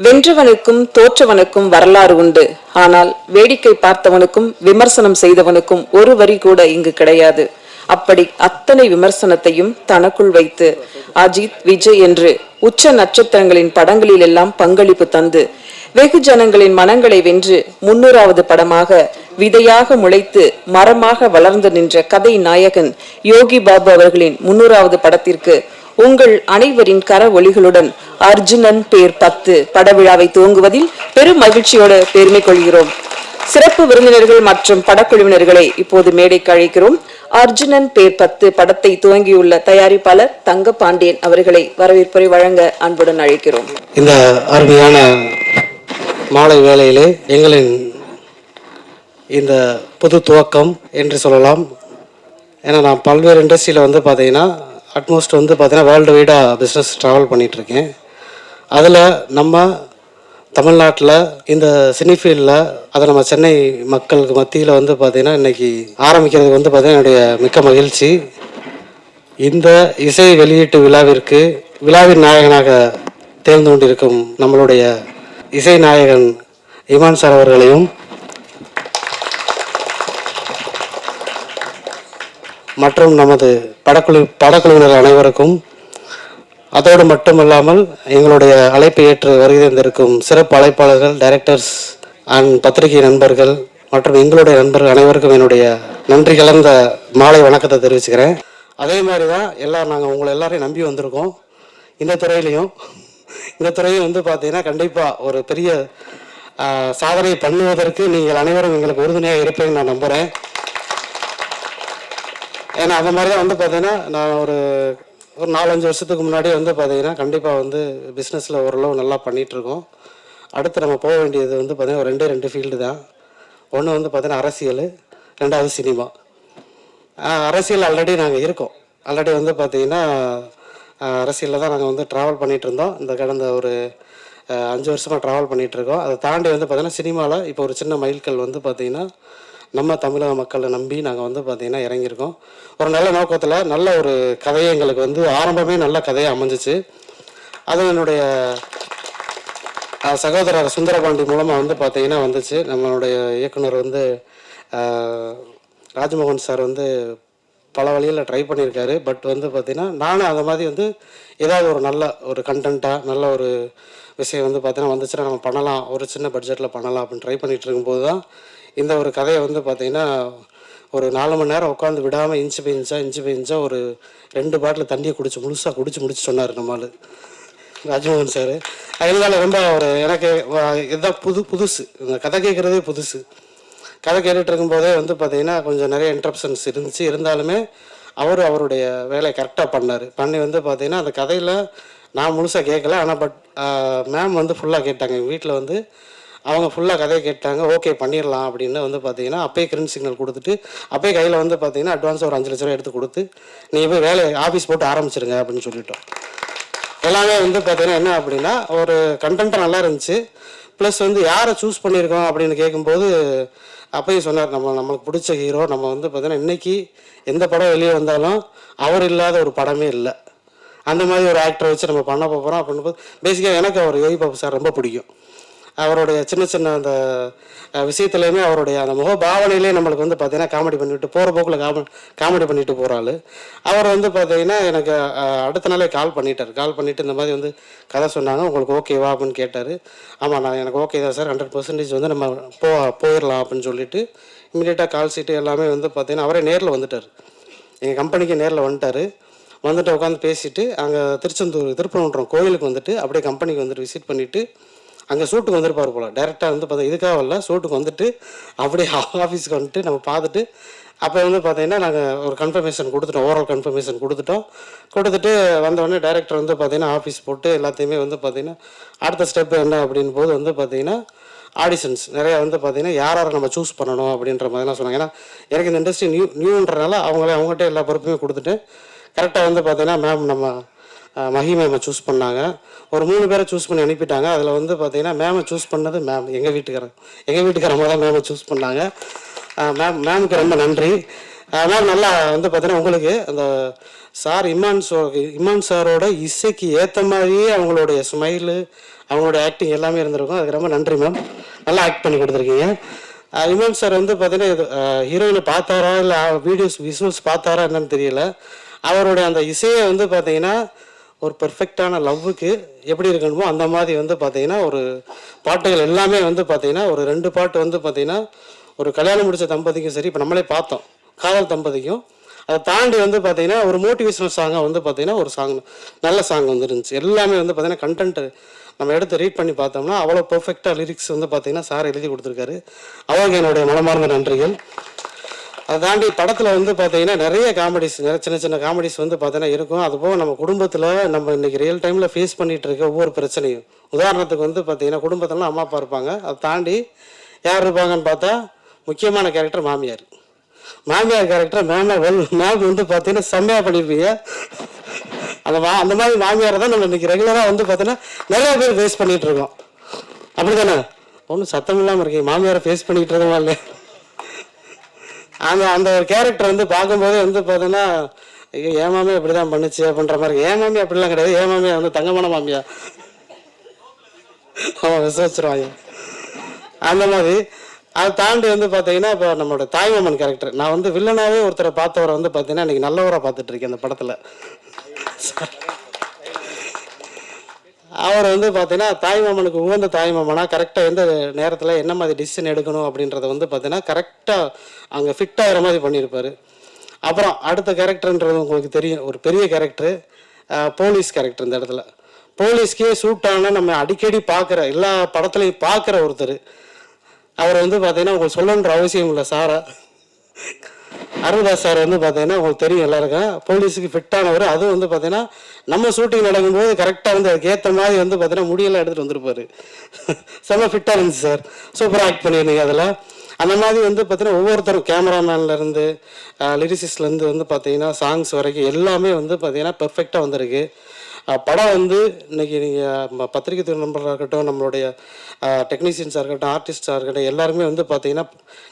வென்றவனுக்கும் தோற்றவனுக்கும் வரலாறு உண்டு. ஆனால் வேடிக்கை பார்த்தவனுக்கும் விமர்சனம் செய்தவனுக்கும் ஒரு வரி கூட இங்கு கிடையாது. அப்படி அத்தனை விமர்சனத்தையும் தனக்குள் வைத்து அஜித், விஜய் என்று உச்ச நட்சத்திரங்களின் படங்களில் எல்லாம் பங்களிப்பு தந்து வெகு ஜனங்களின் மனங்களை வென்று 300வது படமாக விதையாக முளைத்து மரமாக வளர்ந்து நின்ற கதை நாயகன் யோகி பாபு அவர்களின் 300வது படத்திற்கு உங்கள் அனைவரின் கர ஒலிகளுடன் அர்ஜுனன் பேர் 10 படவிழாவை துவங்குவதில் பெரும் மகிழ்ச்சியோடு பெருமை கொள்கிறோம். சிறப்பு விருந்தினர்கள் மற்றும் படக்குழுவினர்களை இப்போது மேடைக்கு அழைக்கிறோம். அர்ஜுனன் பேர் 10 படத்தை துவங்கியுள்ள தயாரிப்பாளர் தங்க பாண்டியன் அவர்களை வரவேற்புரை வழங்க அன்புடன் அழைக்கிறோம். இந்த அருமையான மாலை வேளையிலே எங்களின் இந்த புது துவக்கம் என்று சொல்லலாம். ஏன்னா நான் பல்வேறு இண்டஸ்ட்ரியில் வந்து பார்த்தீங்கன்னா அட்மோஸ்ட் வந்து பார்த்தீங்கன்னா வேர்ல்டு வைடாக பிஸ்னஸ் ட்ராவல் பண்ணிகிட்ருக்கேன். அதில் நம்ம தமிழ்நாட்டில் இந்த சினிஃபீல்டில் அதை நம்ம சென்னை மக்களுக்கு மத்தியில் வந்து பார்த்திங்கன்னா இன்றைக்கி ஆரம்பிக்கிறதுக்கு வந்து பார்த்திங்கன்னா என்னுடைய மிக்க மகிழ்ச்சி. இந்த இசை வெளியீட்டு விழாவின் நாயகனாக தேர்ந்து கொண்டிருக்கும் நம்மளுடைய இசை நாயகன் இமான் சார் அவர்களையும் மற்றும் நமது படக்குழுவினர் அனைவருக்கும், அதோடு மட்டுமல்லாமல் எங்களுடைய அழைப்பை ஏற்று வருகை தந்திருக்கும் சிறப்பு அழைப்பாளர்கள், டைரக்டர்ஸ் அண்ட் பத்திரிகை நண்பர்கள் மற்றும் எங்களுடைய நண்பர்கள் அனைவருக்கும் என்னுடைய நன்றி கலந்த மாலை வணக்கத்தை தெரிவிச்சுக்கிறேன். அதே மாதிரி தான் நாங்கள் உங்களை எல்லாரையும் நம்பி வந்திருக்கோம். இந்த துறையிலையும் வந்து பார்த்தீங்கன்னா கண்டிப்பாக ஒரு பெரிய சாதனை பண்ணுவதற்கு நீங்கள் அனைவரும் எங்களுக்கு உறுதுணையாக இருப்பேன்னு நான் நம்புகிறேன். ஏன்னா அந்த மாதிரி தான் வந்து பார்த்தீங்கன்னா நான் ஒரு 4-5 வருஷத்துக்கு முன்னாடி வந்து பார்த்தீங்கன்னா கண்டிப்பாக வந்து பிஸ்னஸில் ஓரளவு நல்லா பண்ணிகிட்ருக்கோம். அடுத்து நம்ம போக வேண்டியது வந்து பார்த்திங்கன்னா ஒரு ரெண்டு ஃபீல்டு தான். ஒன்று வந்து பார்த்திங்கன்னா அரசியல், 2வது சினிமா. அரசியல் ஆல்ரெடி நாங்கள் இருக்கோம். ஆல்ரெடி வந்து பார்த்திங்கன்னா அரசியலில் தான் நாங்கள் வந்து ட்ராவல் பண்ணிகிட்டு இருந்தோம். இந்த கடந்த ஒரு 5 வருஷமாக ட்ராவல் பண்ணிகிட்ருக்கோம். அதை தாண்டி வந்து பார்த்திங்கன்னா சினிமாவில் இப்போ ஒரு சின்ன மைல்கல் வந்து பார்த்திங்கன்னா நம்ம தமிழக மக்களை நம்பி நாங்கள் வந்து பார்த்திங்கன்னா இறங்கியிருக்கோம். ஒரு நல்ல நோக்கத்தில் நல்ல ஒரு கதையை எங்களுக்கு வந்து ஆரம்பமே நல்ல கதையாக அமைஞ்சிச்சு. அதுவும் என்னுடைய சகோதரர் சுந்தரபாண்டி மூலமாக வந்து பார்த்திங்கன்னா வந்துச்சு. நம்மளுடைய இயக்குனர் வந்து ராஜ்மோகன் சார் வந்து பல வழியில் ட்ரை பண்ணியிருக்காரு. பட் வந்து பார்த்திங்கன்னா நானும் அந்த மாதிரி வந்து ஏதாவது ஒரு நல்ல ஒரு கண்டென்ட்டாக நல்ல ஒரு விஷயம் வந்து பார்த்திங்கன்னா வந்துச்சுன்னா நம்ம பண்ணலாம், ஒரு சின்ன பட்ஜெட்டில் பண்ணலாம் அப்படின்னு ட்ரை பண்ணிகிட்டு இருக்கும்போது தான் இந்த ஒரு கதையை வந்து பார்த்திங்கன்னா ஒரு 4 மணி நேரம் உட்காந்து விடாமல் இன்ச்சு பை இன்ச்சாக ஒரு 2 பாட்டில் தண்ணியை முழுசாக குடிச்சு முடிச்சு சொன்னார் நம்மால் ராஜ்மோகன் சார். அதனால ரொம்ப ஒரு எனக்கு இதுதான் புதுசு, இந்த கதை கேட்குறதே புதுசு. கதை கேட்டுட்டு இருக்கும்போதே வந்து பார்த்திங்கன்னா கொஞ்சம் நிறைய இன்ட்ரப்ஷன்ஸ் இருந்தாலுமே அவருடைய வேலையை கரெக்டாக பண்ணி வந்து பார்த்திங்கன்னா அந்த கதையில் நான் முழுசாக கேட்கல. ஆனால் பட் மேம் வந்து ஃபுல்லாக கேட்டாங்க. எங்கள் வீட்டில் வந்து அவங்க ஃபுல்லாக கதையை கேட்டாங்க. ஓகே பண்ணிடலாம் அப்படின்னு வந்து பார்த்திங்கன்னா அப்போயே கிரீன் சிக்னல் கொடுத்துட்டு அப்போயே கையில் வந்து பார்த்திங்கன்னா அட்வான்ஸ் ஒரு 5 லட்ச ரூபா எடுத்து கொடுத்து நீங்கள் போய் வேலையை ஆஃபீஸ் போட்டு ஆரம்பிச்சிருங்க அப்படின்னு சொல்லிட்டோம். எல்லாமே வந்து பார்த்திங்கன்னா என்ன அப்படின்னா ஒரு கண்டென்ட்டாக நல்லா இருந்துச்சு. ப்ளஸ் வந்து யாரை சூஸ் பண்ணியிருக்கோம் அப்படின்னு கேட்கும்போது அப்பயும் சொன்னார், நம்மளுக்கு பிடிச்ச ஹீரோ. நம்ம வந்து பார்த்தீங்கன்னா இன்றைக்கி எந்த படம் வெளியே வந்தாலும் அவர் இல்லாத ஒரு படமே இல்லை. அந்த மாதிரி ஒரு ஆக்டரை வச்சு நம்ம பண்ண போகிறோம் அப்படின்போது பேசிக்காக எனக்கு அவர் யோகி பாபு சார் ரொம்ப பிடிக்கும். அவருடைய சின்ன அந்த விஷயத்துலையுமே அவருடைய அந்த முகபாவனையிலே நம்மளுக்கு வந்து பார்த்திங்கன்னா காமெடி பண்ணிவிட்டு போகிற போக்கில் காமெடி பண்ணிட்டு போகிறாள். அவர் வந்து பார்த்திங்கன்னா எனக்கு அடுத்த நாளே கால் பண்ணிவிட்டு இந்த மாதிரி வந்து கதை சொன்னாங்க, உங்களுக்கு ஓகேவா அப்படின்னு கேட்டார். ஆமாம் எனக்கு ஓகே தான் சார், 100% வந்து நம்ம போயிடலாம் அப்படின்னு சொல்லிவிட்டு இமீடியட்டாக கால் சீட்டு எல்லாமே வந்து பார்த்திங்கன்னா அவரே நேரில் வந்துட்டார். எங்கள் கம்பெனிக்கு நேரில் வந்துட்டு உட்காந்து பேசிவிட்டு அங்கே திருப்பரங்குன்றம் கோயிலுக்கு வந்துட்டு அப்படியே கம்பெனிக்கு வந்துட்டு விசிட் பண்ணிவிட்டு அங்கே ஷூட்டுக்கு வந்துருப்பார் போல். டேரெக்டாக வந்து பார்த்தா இதுக்காக வரல, ஷூட்டுக்கு வந்துட்டு அப்படியே ஆஃபீஸுக்கு வந்துட்டு நம்ம பார்த்துட்டு அப்போ வந்து பார்த்திங்கன்னா நாங்கள் ஒரு கன்ஃபர்மேஷன் கொடுத்துட்டோம், ஓரல் கன்ஃபர்மேஷன் கொடுத்துட்டு வந்தோடனே டைரக்டர் வந்து பார்த்திங்கன்னா ஆஃபீஸ் போட்டு எல்லாத்தையுமே வந்து பார்த்திங்கன்னா அடுத்த ஸ்டெப் என்ன அப்படின்னு போது வந்து பார்த்திங்கன்னா ஆடிஷன்ஸ் நிறையா வந்து பார்த்திங்கன்னா யாரை நம்ம சூஸ் பண்ணணும் அப்படின்ற மாதிரிலாம் சொன்னாங்க. ஏன்னா எனக்கு இந்த இண்டஸ்ட்ரி நியூன்றனால அவங்ககிட்ட எல்லா பொறுப்புமே கொடுத்துட்டு கரெக்டாக வந்து பார்த்திங்கன்னா மேம் நம்ம மஹி மேமை சூஸ் பண்ணாங்க. ஒரு 3 பேரை சூஸ் பண்ணி அனுப்பிட்டாங்க. அதில் வந்து பார்த்திங்கன்னா மேமை சூஸ் பண்ணது மேம் எங்கள் வீட்டுக்காரங்க தான் மேமை சூஸ் பண்ணாங்க. மேமுக்கு ரொம்ப நன்றி. அதனால் நல்லா வந்து பார்த்தீங்கன்னா உங்களுக்கு அந்த சார் இமான் சாரோட இசைக்கு ஏற்ற மாதிரியே அவங்களுடைய ஸ்மைலு அவங்களுடைய ஆக்டிங் எல்லாமே இருந்திருக்கும். அதுக்கு ரொம்ப நன்றி மேம். நல்லா ஆக்ட் பண்ணி கொடுத்துருக்கீங்க. இமான் சார் வந்து பார்த்தீங்கன்னா ஹீரோயினை பார்த்தாரா இல்லை விஷுவல்ஸ் பார்த்தாரா என்னன்னு தெரியல. அவருடைய அந்த இசையை வந்து பார்த்தீங்கன்னா ஒரு பெர்ஃபெக்டான லவ்வுக்கு எப்படி இருக்கணுமோ அந்த மாதிரி வந்து பார்த்தீங்கன்னா ஒரு பாட்டுகள் எல்லாமே வந்து பார்த்தீங்கன்னா ஒரு 2 பாட்டு வந்து பார்த்தீங்கன்னா ஒரு கல்யாணம் முடித்த தம்பதிக்கும் சரி, இப்போ நம்மளே பார்த்தோம் காதல் தம்பதிக்கும், அதை தாண்டி வந்து பார்த்தீங்கன்னா ஒரு மோட்டிவேஷனல் சாங்காக வந்து பார்த்தீங்கன்னா ஒரு சாங் நல்ல சாங் வந்து இருந்துச்சு. எல்லாமே வந்து பார்த்தீங்கன்னா கண்டென்ட் நம்ம எடுத்து ரீட் பண்ணி பார்த்தோம்னா அவ்வளோ பெர்ஃபெக்டாக லிரிக்ஸ் வந்து பார்த்தீங்கன்னா சார் எழுதி கொடுத்துருக்காரு. அவருக்கு என்னுடைய மனமார்ந்த நன்றிகள். அதை தாண்டி படத்தில் வந்து பார்த்தீங்கன்னா நிறைய காமெடிஸ், சின்ன சின்ன காமெடிஸ் வந்து பார்த்தீங்கன்னா இருக்கும். அதுபோக நம்ம குடும்பத்தில் நம்ம இன்றைக்கி ரியல் டைமில் ஃபேஸ் பண்ணிகிட்டு இருக்க ஒவ்வொரு பிரச்சனையும், உதாரணத்துக்கு வந்து பார்த்தீங்கன்னா குடும்பத்திலலாம் அம்மா அப்பா இருப்பாங்க, அதை தாண்டி யார் இருப்பாங்கன்னு பார்த்தா முக்கியமான கேரக்டர் மாமியார். மாமியார் கேரக்டர் மேம் வந்து பார்த்தீங்கன்னா செம்மையாக பண்ணியிருப்பீங்க. அந்த மாதிரி மாமியாரை தான் நம்ம இன்றைக்கி ரெகுலராக வந்து பார்த்தீங்கன்னா நிறைய பேர் ஃபேஸ் பண்ணிகிட்டு இருக்கோம். அப்படி தானே? ஒன்றும் சத்தம் இல்லாமல் இருக்கீங்க. மாமியாரை ஃபேஸ் பண்ணிகிட்டு இருக்கோமா இல்லை? அந்த ஒரு கேரக்டர் வந்து பார்க்கும்போதே வந்து பார்த்தீங்கன்னா ஐயோ ஏமாமே இப்படி தான் பண்ணுச்சு அப்படின்ற மாதிரி. ஏமாமே அப்படிலாம் கிடையாது. ஏமாமே வந்து தங்கமான மாமியா அவன் விசுவச்சிருவாங்க அந்த மாதிரி. அதை தாண்டி வந்து பார்த்தீங்கன்னா இப்போ நம்மளோட தாய்மாமன் கேரக்டர், நான் வந்து வில்லனாகவே ஒருத்தரை பார்த்தவரை வந்து பார்த்தீங்கன்னா இன்றைக்கி நல்லவராக பார்த்துட்டு இருக்கேன் அந்த படத்தில். அவர் வந்து பார்த்தீங்கன்னா தாய்மாமனுக்கு உகந்த தாய்மாமனா கரெக்டாக எந்த நேரத்தில் என்ன மாதிரி டிசிஷன் எடுக்கணும் அப்படின்றத வந்து பார்த்தீங்கன்னா கரெக்டாக அங்கே ஃபிட் ஆகிற மாதிரி பண்ணியிருப்பார். அப்புறம் அடுத்த கேரக்டர்ன்றது உங்களுக்கு தெரியும், ஒரு பெரிய கேரக்டரு, போலீஸ் கேரக்டர். இந்த இடத்துல போலீஸ்க்கே சூட்டான நம்ம அடிக்கடி பார்க்குற எல்லா படத்துலையும் பார்க்குற ஒருத்தர். அவர் வந்து பார்த்தீங்கன்னா உங்களுக்கு சொல்லணுன்ற அவசியம் இல்லை. சாரா அருள்தாஸ் சார் வந்து பார்த்தீங்கன்னா உங்களுக்கு தெரியும் எல்லாருக்கும், போலீஸுக்கு ஃபிட்டானவர். அதுவும் வந்து பார்த்தீங்கன்னா நம்ம ஷூட்டிங் நடக்கும்போது கரெக்டாக வந்து அதுக்கு ஏற்ற மாதிரி வந்து பார்த்தீங்கன்னா முடியெல்லாம் எடுத்துகிட்டு வந்துருப்பார். செம்ம ஃபிட்டாக இருந்துச்சு சார். சூப்பராக ஆக்ட் பண்ணியிருந்தீங்க அதில். அந்த மாதிரி வந்து பார்த்தீங்கன்னா ஒவ்வொருத்தரும் கேமராமேன்லேருந்து லிரிசிஸ்ட்லேருந்து வந்து பார்த்தீங்கன்னா சாங்ஸ் வரைக்கும் எல்லாமே வந்து பார்த்தீங்கன்னா பெர்ஃபெக்டாக வந்திருக்கு. படம் வந்து இன்றைக்கி நீங்கள் பத்திரிகை துறை நண்பர்களாக இருக்கட்டும், நம்மளுடைய டெக்னீஷியன்ஸாக இருக்கட்டும், ஆர்டிஸ்டாக இருக்கட்டும், எல்லாருமே வந்து பார்த்திங்கன்னா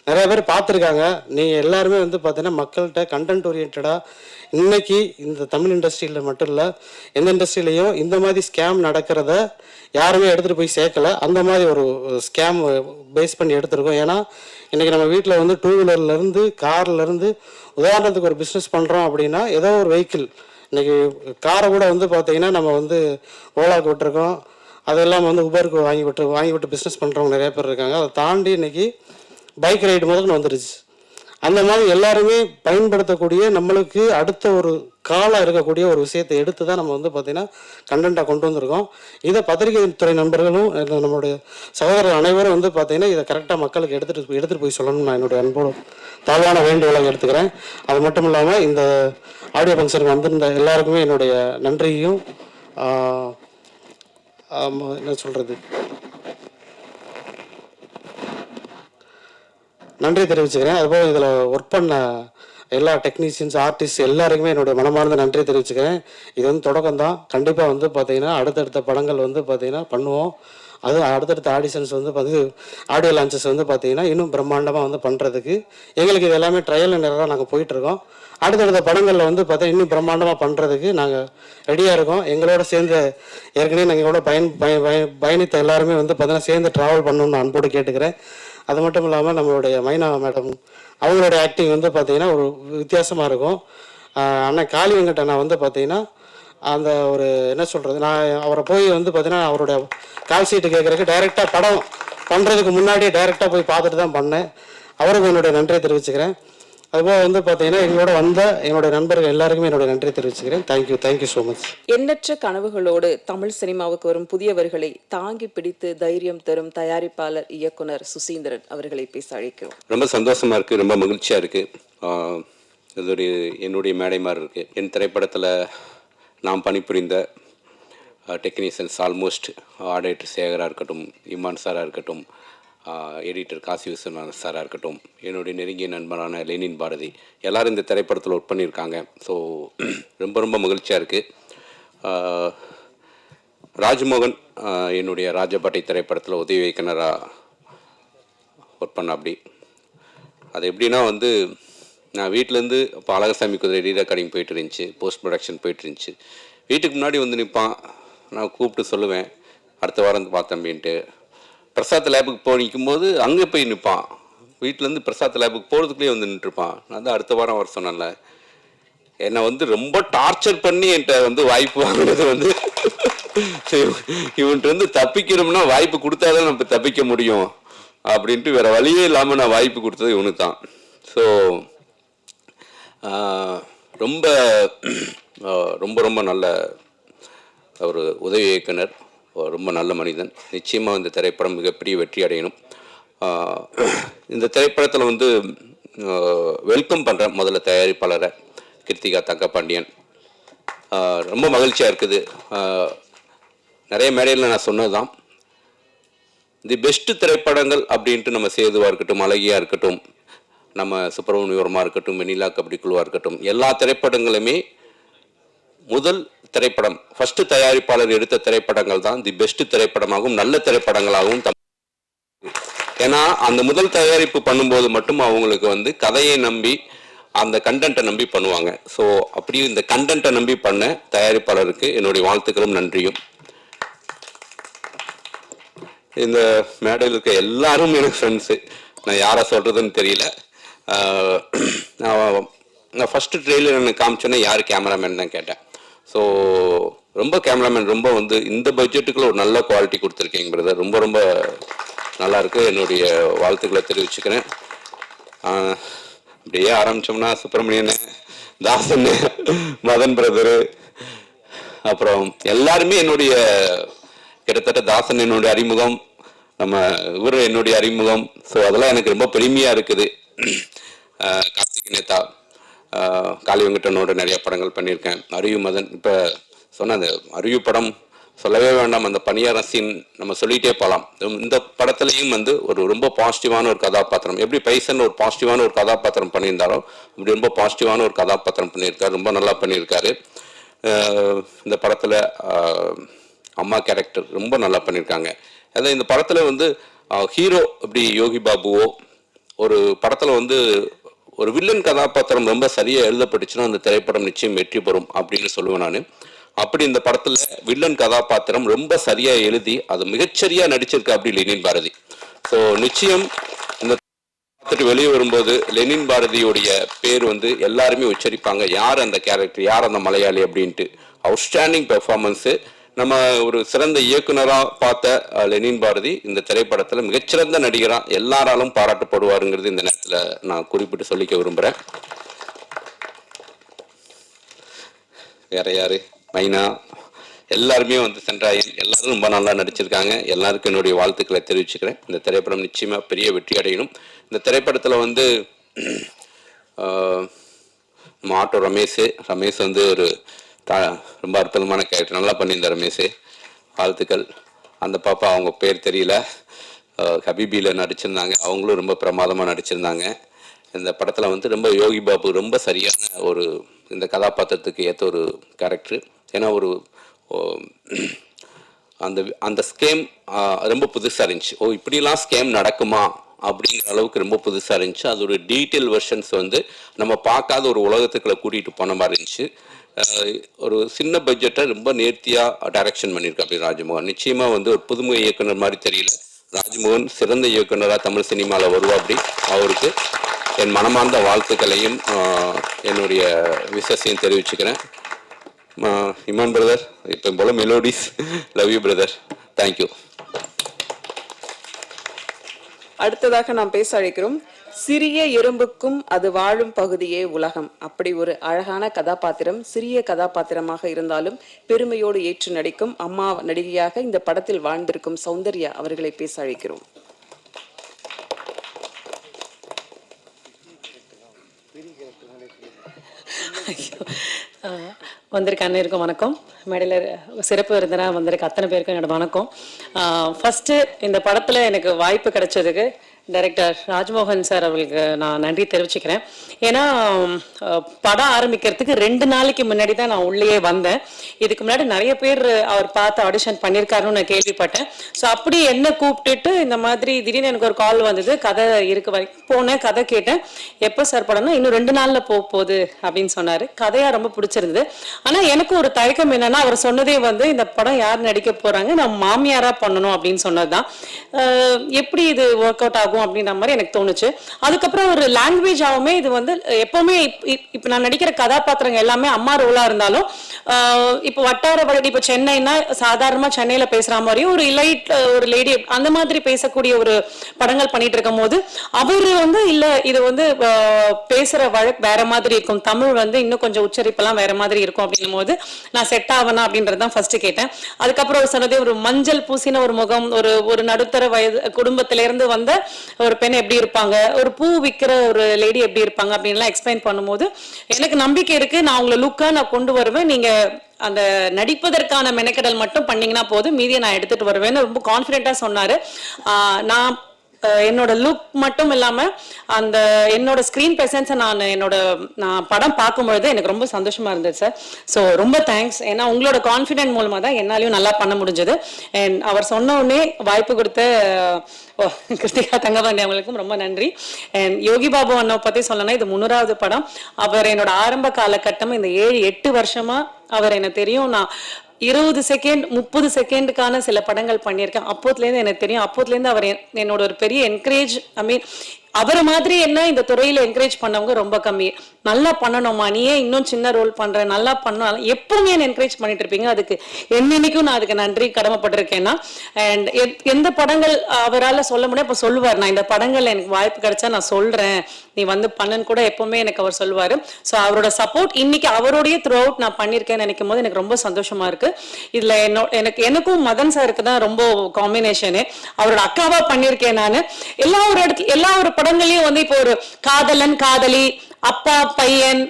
நிறைய பேர் பார்த்துருக்காங்க. நீங்கள் எல்லாருமே வந்து பார்த்திங்கன்னா மக்கள்கிட்ட கண்டென்ட் ஓரியன்டாக இன்றைக்கி இந்த தமிழ் இண்டஸ்ட்ரியில் மட்டும் இல்லை, எந்த இண்டஸ்ட்ரியிலையும் இந்த மாதிரி ஸ்கேம் நடக்கிறத யாருமே எடுத்துகிட்டு போய் சேர்க்கலை. அந்த மாதிரி ஒரு ஸ்கேம் பேஸ் பண்ணி எடுத்துருக்கோம். ஏன்னா இன்றைக்கி நம்ம வீட்டில் வந்து டூ வீலர்லேருந்து கார்லேருந்து உதாரணத்துக்கு ஒரு பிஸ்னஸ் பண்ணுறோம் அப்படின்னா ஏதோ ஒரு வெஹிக்கிள், இன்றைக்கி காரை கூட வந்து பார்த்திங்கன்னா நம்ம வந்து ஓலாவுக்கு விட்டுருக்கோம், அதெல்லாம் வந்து உபருக்கு வாங்கி விட்டு பிஸ்னஸ் பண்ணுறவங்க நிறைய பேர் இருக்காங்க. அதை தாண்டி இன்றைக்கி பைக் ரைடு முதல்ல வந்துடுச்சு. அந்த மாதிரி எல்லாருமே பயன்படுத்தக்கூடிய நம்மளுக்கு அடுத்த ஒரு காலாக இருக்கக்கூடிய ஒரு விஷயத்தை எடுத்து தான் நம்ம வந்து பார்த்திங்கன்னா கண்டென்ட்டாக கொண்டு வந்திருக்கோம். இதை பத்திரிகை துறை நண்பர்களும் நம்மளுடைய சகோதரர் அனைவரும் வந்து பார்த்திங்கன்னா இதை கரெக்டாக மக்களுக்கு எடுத்துகிட்டு போய் சொல்லணும்னு நான் என்னுடைய அன்போடு தாழ்வான வேண்டுகோளாக எடுத்துக்கிறேன். அது மட்டும் இல்லாமல் இந்த ஆடியோ ஃபங்க்ஷனுக்கு வந்திருந்த எல்லாருக்குமே என்னுடைய நன்றியையும் என்ன சொல்கிறது நன்றி தெரிவிச்சுக்கிறேன். அதுபோல் இதில் ஒர்க் பண்ண எல்லா டெக்னீஷியன்ஸ், ஆர்டிஸ்ட் எல்லாருக்குமே என்னுடைய மனமார்ந்த நன்றி தெரிவிச்சுக்கிறேன். இது வந்து தொடக்கம் தான். கண்டிப்பாக வந்து பார்த்திங்கன்னா அடுத்தடுத்த படங்கள் வந்து பார்த்திங்கன்னா பண்ணுவோம். அதுவும் அடுத்தடுத்த ஆடிஷன்ஸ் வந்து ஆடியோ லான்ச்சஸ் வந்து பார்த்திங்கன்னா இன்னும் பிரம்மாண்டமாக வந்து பண்ணுறதுக்கு எங்களுக்கு இது எல்லாமே ட்ரையல் அண்ட் எரராக நாங்கள் போயிட்டுருக்கோம். அடுத்தடுத்த படங்களில் வந்து பார்த்தா இன்னும் பிரம்மாண்டமாக பண்ணுறதுக்கு நாங்கள் ரெடியாக இருக்கோம். எங்களோட சேர்ந்து ஏற்கனவே எங்களோட பயணித்த எல்லாருமே வந்து பார்த்தீங்கன்னா சேர்ந்து ட்ராவல் பண்ணணும்னு அன்போடு கேட்டுக்கிறேன். அது மட்டும் இல்லாமல் நம்மளுடைய மைனா மேடம் அவங்களுடைய ஆக்டிங் வந்து பார்த்திங்கன்னா ஒரு வித்தியாசமாக இருக்கும். அண்ணன் காளி வெங்கட் நான் வந்து பார்த்திங்கன்னா அந்த ஒரு என்ன சொல்கிறது, நான் அவரை போய் வந்து பார்த்திங்கன்னா அவருடைய கால் சீட்டு கேட்குறதுக்கு டைரெக்டாக படம் பண்ணுறதுக்கு முன்னாடியே டைரெக்டாக போய் பார்த்துட்டு தான் பண்ணேன். அவருக்கு என்னுடைய நன்றியை தெரிவிச்சுக்கிறேன். அதுபோல் வந்து பார்த்தீங்கன்னா எங்களோட வந்த என்னுடைய நண்பர்கள் எல்லாருக்குமே என்னுடைய நன்றியை தெரிவிச்சுக்கிறேன். Thank you so much. எண்ணற்ற கனவுகளோடு தமிழ் சினிமாவுக்கு வரும் புதியவர்களை தாங்கி பிடித்து தைரியம் தரும் தயாரிப்பாளர் இயக்குனர் சுசீந்திரன் அவர்களை பேச அழைக்கிறோம். ரொம்ப சந்தோஷமா இருக்கு, ரொம்ப மகிழ்ச்சியா இருக்கு. இது என்னுடைய மேடை மாதிரி இருக்கு. என் திரைப்படத்தில் நாம் பணிபுரிந்த டெக்னீஷியன்ஸ் ஆல்மோஸ்ட் ஆடிட்டர் சேகராக இருக்கட்டும், இமான் சாராக இருக்கட்டும், எடிட்டர் காசி விஸ்வநாதன் சாராக இருக்கட்டும், என்னுடைய நெருங்கிய நண்பரான லெனின் பாரதி, எல்லோரும் இந்த திரைப்படத்தில் ஒர்க் பண்ணியிருக்காங்க. ஸோ ரொம்ப ரொம்ப மகிழ்ச்சியாக இருக்குது. ராஜ்மோகன் என்னுடைய ராஜபாட்டை திரைப்படத்தில் உதவி இயக்குனராக ஒர்க் பண்ண. அப்படி அது எப்படின்னா வந்து நான் வீட்டிலேருந்து இப்போ அழகசாமி குதிரை ரீ ரெக்கார்டிங் போயிட்டு இருந்துச்சு, போஸ்ட் ப்ரொடக்ஷன் போயிட்டு இருந்துச்சு. வீட்டுக்கு முன்னாடி வந்து நிற்பான். நான் கூப்பிட்டு சொல்லுவேன், அடுத்த வாரம் வந்து பார்த்தேன் அப்படின்ட்டு. பிரசாத் லேபுக்கு போய் நிற்கும்போது அங்கே போய் நிற்பான். வீட்டிலேருந்து பிரசாத் லேபுக்கு போகிறதுக்குள்ளேயே வந்து நின்றுருப்பான். நான் தான் அடுத்த வாரம் வர சொன்னேன்ல. என்னை வந்து ரொம்ப டார்ச்சர் பண்ணி என்கிட்ட வந்து வாய்ப்பு வாங்கினது வந்து இவன்ட்டு வந்து தப்பிக்கணும்னா வாய்ப்பு கொடுத்தாதான் நம்ம தப்பிக்க முடியும் அப்படின்ட்டு வேற வழியே இல்லாமல் நான் வாய்ப்பு கொடுத்தது இவனுக்கு தான். ஸோ ரொம்ப ரொம்ப ரொம்ப நல்ல ஒரு உதவி இயக்குனர், ரொம்ப நல்ல மனிதன். நிச்சயமாக இந்த திரைப்படம் மிகப்பெரிய வெற்றி அடையணும். இந்த திரைப்படத்தில் வந்து வெல்கம் பண்ணுறேன் முதல்ல தயாரிப்பாளரை கிருத்திகா தங்கபாண்டியன். ரொம்ப மகிழ்ச்சியாக இருக்குது. நிறைய மேடையில் நான் சொன்னது தான், தி பெஸ்ட்டு திரைப்படங்கள் அப்படின்ட்டு நம்ம சேதுவாக இருக்கட்டும், அழகியாக இருக்கட்டும், நம்ம சுப்பிரமணியவரமாக இருக்கட்டும், வெண்ணிலா கபடி குழுவாக இருக்கட்டும், எல்லா திரைப்படங்களுமே முதல் திரைப்படம் ஃபஸ்ட்டு தயாரிப்பாளர் எடுத்த திரைப்படங்கள் தான் தி பெஸ்ட் திரைப்படமாகவும் நல்ல திரைப்படங்களாகவும். ஏன்னா அந்த முதல் தயாரிப்பு பண்ணும்போது மட்டும் அவங்களுக்கு வந்து கதையை நம்பி அந்த கண்டென்ட்டை நம்பி பண்ணுவாங்க. ஸோ அப்படியே இந்த கண்டென்ட்டை நம்பி பண்ண தயாரிப்பாளருக்கு என்னுடைய வாழ்த்துக்களும் நன்றியும். இந்த மேடையில் இருக்க எல்லாரும் எனக்கு ஃப்ரெண்ட்ஸு, நான் யாரை சொல்கிறதுன்னு தெரியல. நான் ஃபஸ்ட்டு ட்ரெயிலர் எனக்கு காமிச்சோன்னே யார் கேமராமேன் தான் கேட்டேன். ஸோ ரொம்ப கேமராமேன் ரொம்ப வந்து இந்த பட்ஜெட்டுக்குள்ள ஒரு நல்ல குவாலிட்டி கொடுத்துருக்கீங்க பிரதர், ரொம்ப ரொம்ப நல்லாயிருக்கு. என்னுடைய வாழ்த்துக்களை தெரிவிச்சுக்கிறேன். அப்படியே ஆரம்பித்தோம்னா சுப்பிரமணியன், தாசன், மதன் பிரதரு, அப்புறம் எல்லாருமே என்னுடைய கிட்டத்தட்ட தாசன் என்னுடைய அறிமுகம், நம்ம இவர் என்னுடைய அறிமுகம். ஸோ அதெல்லாம் எனக்கு ரொம்ப பெருமையாக இருக்குது. கார்த்திக் நேதா, காளி வெங்கடனோட நிறைய படங்கள் பண்ணியிருக்கேன். அரியு மதன், இப்போ சொன்ன அந்த அரியு படம் சொல்லவே வேண்டாம். அந்த பணியார சீன் நம்ம சொல்லிகிட்டே போகலாம். இந்த படத்துலையும் வந்து ஒரு ரொம்ப பாசிட்டிவான ஒரு கதாபாத்திரம், எப்படி பைசன் ஒரு பாசிட்டிவான ஒரு கதாபாத்திரம் பண்ணியிருந்தாரோ அப்படி ரொம்ப பாசிட்டிவான ஒரு கதாபாத்திரம் பண்ணியிருக்காரு. ரொம்ப நல்லா பண்ணியிருக்காரு. இந்த படத்தில் அம்மா கேரக்டர் ரொம்ப நல்லா பண்ணியிருக்காங்க. அதான் இந்த படத்தில் வந்து ஹீரோ இப்படி யோகி பாபுவோ, ஒரு படத்தில் வந்து ஒரு வில்லன் கதாபாத்திரம் ரொம்ப சரியாக எழுதப்பட்டுச்சுன்னா அந்த திரைப்படம் நிச்சயம் வெற்றி பெறும் அப்படின்னு சொல்லுவேன் நான். அப்படி இந்த படத்தில் வில்லன் கதாபாத்திரம் ரொம்ப சரியாக எழுதி அது மிகச்சரியாக நடிச்சிருக்கு அப்படி லெனின் பாரதி. ஸோ நிச்சயம் இந்த வெளியே வரும்போது லெனின் பாரதியுடைய பேர் வந்து எல்லாருமே உச்சரிப்பாங்க, யார் அந்த கேரக்டர், யார் அந்த மலையாளி அப்படின்ட்டு. Outstanding performance. நம்ம ஒரு சிறந்த இயக்குனராக பார்த்த லெனின் பாரதி இந்த திரைப்படத்தில் மிகச்சிறந்த நடிகராக எல்லாராலும் பாராட்டப்படுவாருங்கிறது இந்த நேரத்தில் நான் குறிப்பிட்டு சொல்லிக்க விரும்புகிறேன். வேற யாரு, மைனா, எல்லாருமே வந்து சென்றாயன், எல்லாரும் ரொம்ப நல்லா நடிச்சிருக்காங்க. எல்லாருக்கும் என்னுடைய வாழ்த்துக்களை தெரிவிச்சுக்கிறேன். இந்த திரைப்படம் நிச்சயமாக பெரிய வெற்றி அடையணும். இந்த திரைப்படத்தில் வந்து நம்ம ஆட்டோ ரமேஷ் வந்து ஒரு ரொம்ப அற்புதமான கேரக்டர், நல்லா பண்ணியிருந்தார் ரமேஷ், வாழ்த்துக்கள். அந்த பாப்பா அவங்க பேர் தெரியல, ஹபீபியில் நடிச்சிருந்தாங்க, அவங்களும் ரொம்ப பிரமாதமாக நடிச்சிருந்தாங்க. இந்த படத்தில் வந்து ரொம்ப யோகி பாபு ரொம்ப சரியான ஒரு இந்த கதாபாத்திரத்துக்கு ஏற்ற ஒரு கேரக்டர். ஏன்னா ஒரு அந்த அந்த ஸ்கேம் ரொம்ப புதுசாக இருந்துச்சு. இப்படிலாம் ஸ்கேம் நடக்குமா அப்படிங்கிற அளவுக்கு ரொம்ப புதுசாக இருந்துச்சு. அதோட டீட்டெயில் வெர்ஷன்ஸ் வந்து நம்ம பார்க்காத ஒரு உலகத்துக்குள்ள கூட்டிகிட்டு போன மாதிரி இருந்துச்சு. ஒரு சின்ன பட்ஜெட்டை ரொம்ப நேர்த்தியாக டைரக்ஷன் பண்ணியிருக்கா அப்படி ராஜ்மோகன். நிச்சயமாக வந்து ஒரு புதுமை இயக்குனர் மாதிரி தெரியல, ராஜ்மோகன் சிறந்த இயக்குனராக தமிழ் சினிமாவில் வருவா. அப்படி அவருக்கு என் மனமார்ந்த வாழ்த்துக்களையும் என்னுடைய விசஸையும் தெரிவிச்சுக்கிறேன். இமான் பிரதர், இப்போ போல melodies, love you brother, thank you. அடுத்ததாக நாம் பேச அழைக்கிறோம், சிறிய எறும்புக்கும் அது வாழும் பகுதியே உலகம். அப்படி ஒரு அழகான கதாபாத்திரம், சிறிய கதாபாத்திரமாக இருந்தாலும் பெருமையோடு ஏற்று நடிக்கும் அம்மா நடிகையாக இந்த படத்தில் வாழ்ந்திருக்கும் சௌந்தர்யா அவர்களை பேச அழைக்கிறோம். வந்திருக்க அண்ணருக்கும் வணக்கம். மேடையில் சிறப்பு விருந்தினராக வந்திருக்க அத்தனை பேருக்கும் என்னோட வணக்கம். ஃபஸ்ட்டு இந்த படத்தில் எனக்கு வாய்ப்பு கிடைச்சதுக்கு டைரக்டர் ராஜ்மோகன் சார் அவர்களுக்கு நான் நன்றி தெரிவிச்சுக்கிறேன். ஏன்னா படம் ஆரம்பிக்கிறதுக்கு 2 நாளைக்கு முன்னாடி தான் நான் உள்ளேயே வந்தேன். இதுக்கு முன்னாடி நிறைய பேர் அவர் பார்த்து ஆடிஷன் பண்ணியிருக்காருன்னு நான் கேள்விப்பட்டேன். ஸோ அப்படி என்ன கூப்பிட்டுட்டு இந்த மாதிரி திடீர்னு எனக்கு ஒரு கால் வந்தது, கதை இருக்க வரைக்கும் போனேன், கதை கேட்டேன். எப்போ சார் படம்னா இன்னும் 2 நாளில் போகுது அப்படின்னு சொன்னார். கதையாக ரொம்ப பிடிச்சிருந்தது. ஆனால் எனக்கு ஒரு தயக்கம் என்னன்னா, அவர் சொன்னதே வந்து இந்த படம் யார் நடிக்க போகிறாங்க, நான் மாமியாராக பண்ணணும் அப்படின்னு சொன்னது தான். எப்படி இது ஒர்க் அவுட் ஆகும் அப்படின்ற மாதிரி எனக்கு தோணுச்சு. அதுக்கப்புறம் ஒரு லாங்குவேஜ் ஆகுமே இது வந்து எப்பவுமே இப்போ நான் நடிக்கிற கதாபாத்திரங்கள் எல்லாமே அம்மா ரோலா இருந்தாலும் இப்போ வட்டார வழி, இப்போ சென்னைனா சாதாரணமா சென்னையில பேசுற மாதிரியும் ஒரு இலைட் ஒரு லேடி அந்த மாதிரி பேசக்கூடிய ஒரு படங்கள் பண்ணிட்டு இருக்கும் போது அவரு வந்து இல்ல இது வந்து பேசுற வழக்கு வேற மாதிரி இருக்கும், தமிழ் வந்து இன்னும் கொஞ்சம் உச்சரிப்பெல்லாம் வேற மாதிரி இருக்கும் அப்படின்னும் போது நான் செட் ஆவனா அப்படின்றதான் ஃபர்ஸ்ட் கேட்டேன். அதுக்கப்புறம் சொன்னதே ஒரு மஞ்சள் பூசின ஒரு முகம், ஒரு நடுத்தர வயது குடும்பத்திலிருந்து வந்த ஒரு பெண் எப்படி இருப்பாங்க, ஒரு பூ விற்கிற ஒரு லேடி எப்படி இருப்பாங்க அப்படின்லாம் எக்ஸ்பிளைன் பண்ணும்போது எனக்கு நம்பிக்கை இருக்கு, நான் உங்களை லுக்கா நான் கொண்டு வருவேன், நீங்க அந்த நடிப்பதற்கான மெனக்கெடல் மட்டும் பண்ணீங்கன்னா போதும், மீதியை நான் எடுத்துட்டு வருவேன்னு ரொம்ப கான்ஃபிடென்ட்டா சொன்னாரு. நான் என்னோட லுக் மட்டும் இல்லாம அந்த என்னோட ஸ்கிரீன் பிரசன்ஸை நான் படம் பார்க்கும்பொழுது எனக்கு ரொம்ப சந்தோஷமா இருந்தது சார். ஸோ ரொம்ப தேங்க்ஸ். ஏன்னா உங்களோட கான்ஃபிடென்ட் மூலமா தான் என்னாலையும் நல்லா பண்ண முடிஞ்சது. அண்ட் அவர் சொன்ன உடனே வாய்ப்பு கொடுத்த கிருத்திகா தங்கபாண்டி அவங்களுக்கும் ரொம்ப நன்றி. அண்ட் யோகி பாபு அண்ணாவை பத்தி சொல்லணும்னா இது 3வது படம். அவர் என்னோட ஆரம்ப காலகட்டம் இந்த 7-8 வருஷமா அவர் எனக்கு தெரியும். நான் 20 செகண்ட் 30 செகண்டுக்கான சில படங்கள் பண்ணியிருக்கேன். அப்போதுலேருந்து எனக்கு தெரியும். அப்போதுலேருந்து அவர் என்னோட ஒரு பெரிய என்கரேஜ், அவரை மாதிரி என்ன இந்த துறையில என்கரேஜ் பண்ணவங்க ரொம்ப கம்மி. நல்லா பண்ணணுமா, நீயே இன்னும் சின்ன ரோல் பண்ற, நல்லா பண்ணணும், எப்பவுமே என்ன என்கரேஜ் பண்ணிட்டு இருப்பீங்க. அதுக்கு என்னைக்கும் நான் அதுக்கு நன்றி கடமைப்பட்டிருக்கேன்னா. அண்ட் எந்த படங்கள் அவரால் சொல்ல முடியும் இப்போ சொல்லுவார், நான் இந்த படங்கள் எனக்கு வாய்ப்பு கிடைச்சா நான் சொல்றேன், நீ வந்து பண்ணுன்னு கூட எப்பவுமே எனக்கு அவர் சொல்லுவாரு. ஸோ அவரோட சப்போர்ட் இன்னைக்கு அவரோடைய த்ரூ அவுட் நான் பண்ணியிருக்கேன்னு நினைக்கும் போது எனக்கு ரொம்ப சந்தோஷமா இருக்கு. இதுல எனக்கும் மதன் சாருக்கு தான் ரொம்ப காம்பினேஷனு. அவரோட அக்காவா பண்ணியிருக்கேன் நான். எல்லா ஒரு படங்களையும் வந்து இப்போ ஒரு காதலன் காதலி, அப்பா பையன்,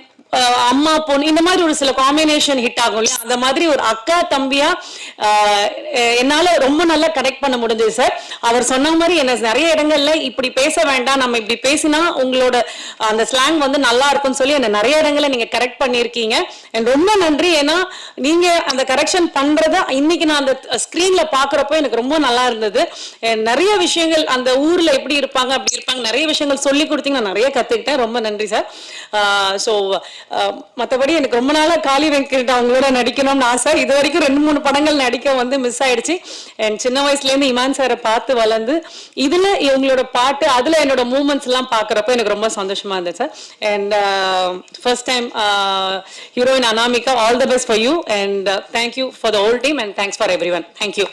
அம்மா பொண்ணு, இந்த மாதிரி ஒரு சில காம்பினேஷன் ஹிட் ஆகும் இல்லையா, அந்த மாதிரி ஒரு அக்கா தம்பியா என்னால ரொம்ப நல்லா கனெக்ட் பண்ண முடிஞ்சது சார். அவர் சொன்ன மாதிரி என்ன நிறைய இடங்கள்ல இப்படி பேச வேண்டாம், நம்ம இப்படி பேசினா உங்களோட அந்த ஸ்லாங் வந்து நல்லா இருக்கும்னு சொல்லி என்ன நிறைய இடங்கள்ல நீங்க கரெக்ட் பண்ணியிருக்கீங்க. ரொம்ப நன்றி. ஏன்னா நீங்க அந்த கரெக்ஷன் பண்றத இன்னைக்கு நான் அந்த ஸ்கிரீன்ல பாக்குறப்போ எனக்கு ரொம்ப நல்லா இருந்தது. நிறைய விஷயங்கள் அந்த ஊர்ல எப்படி இருப்பாங்க அப்படி இருப்பாங்க, நிறைய விஷயங்கள் சொல்லி கொடுத்தீங்க, நான் நிறைய கத்துக்கிட்டேன். ரொம்ப நன்றி சார். ஸோ மற்றபடி எனக்கு ரொம்ப நாளா காளி வெங்கட் அவங்களோட நடிக்கணும்னு ஆசை. இது வரைக்கும் 2-3 படங்கள் நடிக்க வந்து மிஸ் ஆயிடுச்சு. என் சின்ன வயசுல இருந்து இமான் சாரை பார்த்து வளர்ந்து இதுல இவங்களோட பாட்டு அதுல என்னோட மூமெண்ட்ஸ் எல்லாம் பாக்குறப்ப எனக்கு ரொம்ப சந்தோஷமா இருந்தது sir. And first time heroine Anamika, all the best for you and thank you for the whole team and thanks for every one. Thank you.